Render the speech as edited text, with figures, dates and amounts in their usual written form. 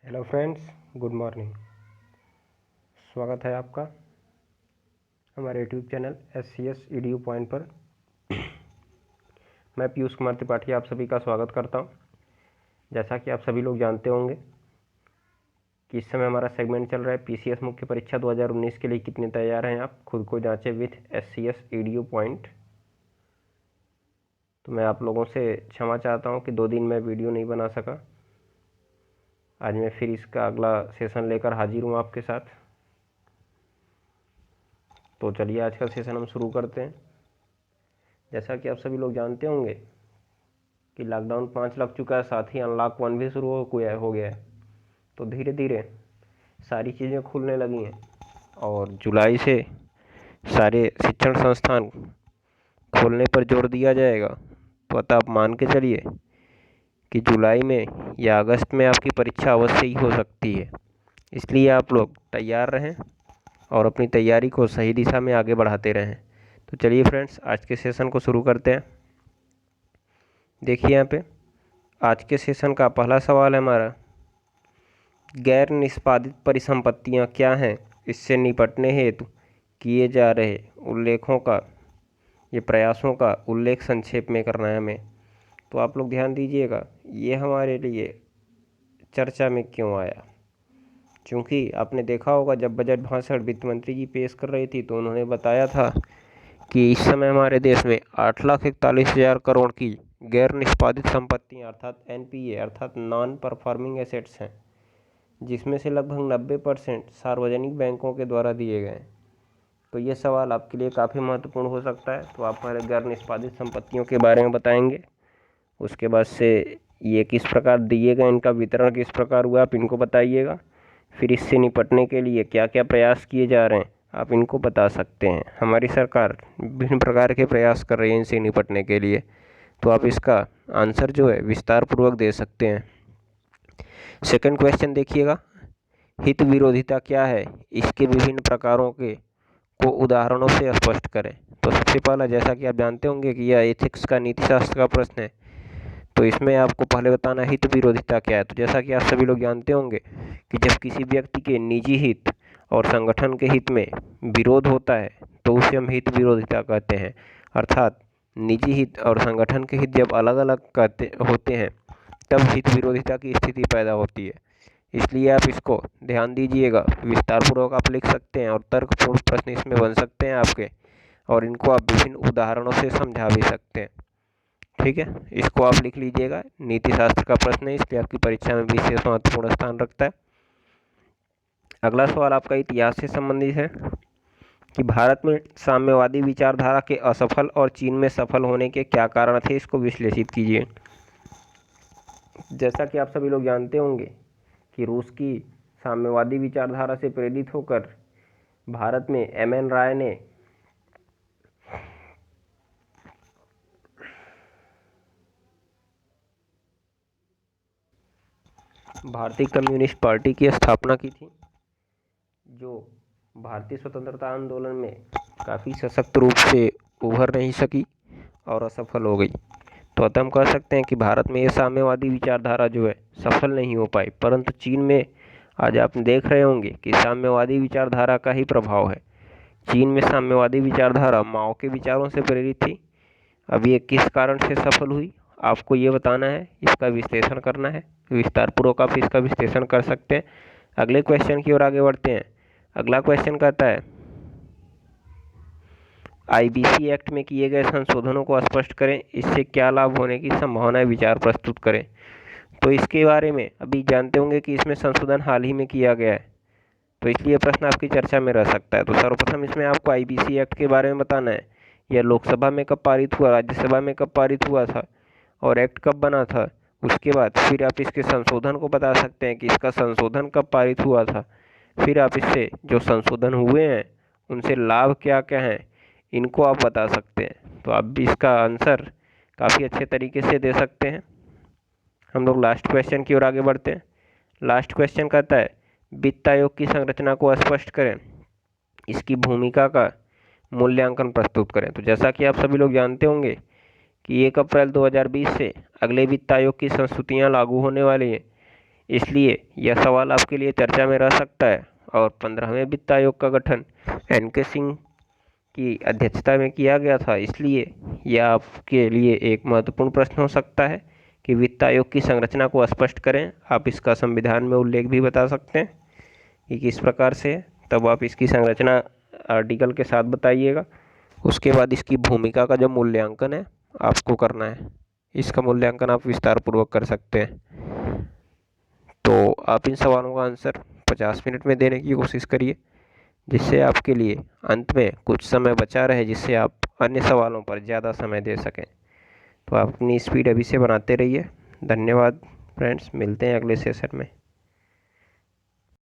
Hello friends, good morning. स्वागत है आपका हमारे YouTube channel SCS EDU point पर। मैं पीयूष कुमार त्रिपाठी आप सभी का स्वागत करता हूं। जैसा कि आप सभी लोग जानते होंगे कि इस समय हमारा सेगमेंट चल रहा है PCS मुख्य परीक्षा 2019 के लिए कितने तैयार हैं आप, खुद को जांचें विथ SCS EDU पॉइंट। तो मैं आप लोगों से क्षमा चाहता हूँ कि 2 दिन में वीडियो नहीं बना सका। आज मैं फिर इसका अगला सेशन लेकर हाजिर हूँ आपके साथ। तो चलिए आज का सेशन हम शुरू करते हैं। जैसा कि आप सभी लोग जानते होंगे कि लॉकडाउन 5 लग चुका है, साथ ही अनलॉक 1 भी शुरू हो गया है। तो धीरे धीरे सारी चीज़ें खुलने लगी हैं और जुलाई से सारे शिक्षण संस्थान खोलने पर जोर दिया जाएगा। तो अतः आप मान के चलिए कि जुलाई में या अगस्त में आपकी परीक्षा अवश्य ही हो सकती है। इसलिए आप लोग तैयार रहें और अपनी तैयारी को सही दिशा में आगे बढ़ाते रहें। तो चलिए फ्रेंड्स, आज के सेशन को शुरू करते हैं। देखिए यहाँ पे आज के सेशन का पहला सवाल है हमारा, गैर निष्पादित परिसंपत्तियाँ क्या हैं, इससे निपटने हेतु किए जा रहे उल्लेखों का ये प्रयासों का उल्लेख संक्षेप में करना है हमें। तो आप लोग ध्यान दीजिएगा, ये हमारे लिए चर्चा में क्यों आया। क्योंकि आपने देखा होगा जब बजट भाषण वित्त मंत्री जी पेश कर रही थी तो उन्होंने बताया था कि इस समय हमारे देश में 8,41,000 करोड़ की गैर निष्पादित संपत्तियां अर्थात NPA अर्थात नॉन परफॉर्मिंग एसेट्स हैं, जिसमें से लगभग 90% सार्वजनिक बैंकों के द्वारा दिए गए। तो ये सवाल आपके लिए काफ़ी महत्वपूर्ण हो सकता है। तो आप पहले गैर निष्पादित संपत्तियों के बारे में बताएंगे, उसके बाद से ये किस प्रकार दिए गए, इनका वितरण किस प्रकार हुआ, आप इनको बताइएगा। फिर इससे निपटने के लिए क्या क्या प्रयास किए जा रहे हैं आप इनको बता सकते हैं। हमारी सरकार विभिन्न प्रकार के प्रयास कर रही है इनसे निपटने के लिए। तो आप इसका आंसर जो है विस्तार पूर्वक दे सकते हैं। सेकंड क्वेश्चन देखिएगा, हित विरोधिता क्या है, इसके विभिन्न प्रकारों के को उदाहरणों से स्पष्ट करें। तो सबसे पहला, जैसा कि आप जानते होंगे कि यह एथिक्स का नीतिशास्त्र का प्रश्न है, तो इसमें आपको पहले बताना हित विरोधिता क्या है। तो जैसा कि आप सभी लोग जानते होंगे कि जब किसी व्यक्ति के निजी हित और संगठन के हित में विरोध होता है तो उसे हम हित विरोधिता कहते हैं। अर्थात निजी हित और संगठन के हित जब अलग अलग होते हैं तब हित विरोधिता की स्थिति पैदा होती है। इसलिए आप इसको ध्यान दीजिएगा, विस्तारपूर्वक आप लिख सकते हैं और तर्कपूर्ण प्रश्न इसमें बन सकते हैं आपके, और इनको आप विभिन्न उदाहरणों से समझा भी सकते हैं। ठीक है, इसको आप लिख लीजिएगा, नीति शास्त्र का प्रश्न है, इसलिए आपकी परीक्षा में विशेष महत्वपूर्ण स्थान रखता है। अगला सवाल आपका इतिहास से संबंधित है कि भारत में साम्यवादी विचारधारा के असफल और चीन में सफल होने के क्या कारण थे, इसको विश्लेषित कीजिए। जैसा कि आप सभी लोग जानते होंगे कि रूस की साम्यवादी विचारधारा से प्रेरित होकर भारत में MN राय ने भारतीय कम्युनिस्ट पार्टी की स्थापना की थी, जो भारतीय स्वतंत्रता आंदोलन में काफ़ी सशक्त रूप से उभर नहीं सकी और असफल हो गई। तो अतः हम कह सकते हैं कि भारत में ये साम्यवादी विचारधारा जो है सफल नहीं हो पाई, परंतु चीन में आज आप देख रहे होंगे कि साम्यवादी विचारधारा का ही प्रभाव है। चीन में साम्यवादी विचारधारा माओ के विचारों से प्रेरित थी। अब ये किस कारण से सफल हुई आपको ये बताना है, इसका विश्लेषण करना है। विस्तारपूर्वक आप इसका विश्लेषण कर सकते हैं। अगले क्वेश्चन की ओर आगे बढ़ते हैं। अगला क्वेश्चन कहता है, IBC एक्ट में किए गए संशोधनों को स्पष्ट करें, इससे क्या लाभ होने की संभावना है, विचार प्रस्तुत करें। तो इसके बारे में अभी जानते होंगे कि इसमें संशोधन हाल ही में किया गया है, तो इसलिए प्रश्न आपकी चर्चा में रह सकता है। तो सर्वप्रथम इसमें आपको IBC एक्ट के बारे में बताना है, यह लोकसभा में कब पारित हुआ, राज्यसभा में कब पारित हुआ था और एक्ट कब बना था। उसके बाद फिर आप इसके संशोधन को बता सकते हैं कि इसका संशोधन कब पारित हुआ था। फिर आप इससे जो संशोधन हुए हैं उनसे लाभ क्या क्या हैं, इनको आप बता सकते हैं। तो आप भी इसका आंसर काफ़ी अच्छे तरीके से दे सकते हैं। हम लोग लास्ट क्वेश्चन की ओर आगे बढ़ते हैं। लास्ट क्वेश्चन कहता है, वित्त आयोग की संरचना को स्पष्ट करें, इसकी भूमिका का मूल्यांकन प्रस्तुत करें। तो जैसा कि आप सभी लोग जानते होंगे कि 1 अप्रैल 2020 से अगले वित्त आयोग की संस्तुतियाँ लागू होने वाली हैं। इसलिए यह सवाल आपके लिए चर्चा में रह सकता है। और 15वें वित्त आयोग का गठन एन.के. सिंह की अध्यक्षता में किया गया था, इसलिए यह आपके लिए एक महत्वपूर्ण प्रश्न हो सकता है कि वित्त आयोग की संरचना को स्पष्ट करें। आप इसका संविधान में उल्लेख भी बता सकते हैं कि किस प्रकार से है, तब आप इसकी संरचना आर्टिकल के साथ बताइएगा। उसके बाद इसकी भूमिका का जो मूल्यांकन है आपको करना है, इसका मूल्यांकन आप विस्तार पूर्वक कर सकते हैं। तो आप इन सवालों का आंसर 50 मिनट में देने की कोशिश करिए, जिससे आपके लिए अंत में कुछ समय बचा रहे, जिससे आप अन्य सवालों पर ज़्यादा समय दे सकें। तो आप अपनी स्पीड अभी से बनाते रहिए। धन्यवाद फ्रेंड्स, मिलते हैं अगले सेशन में।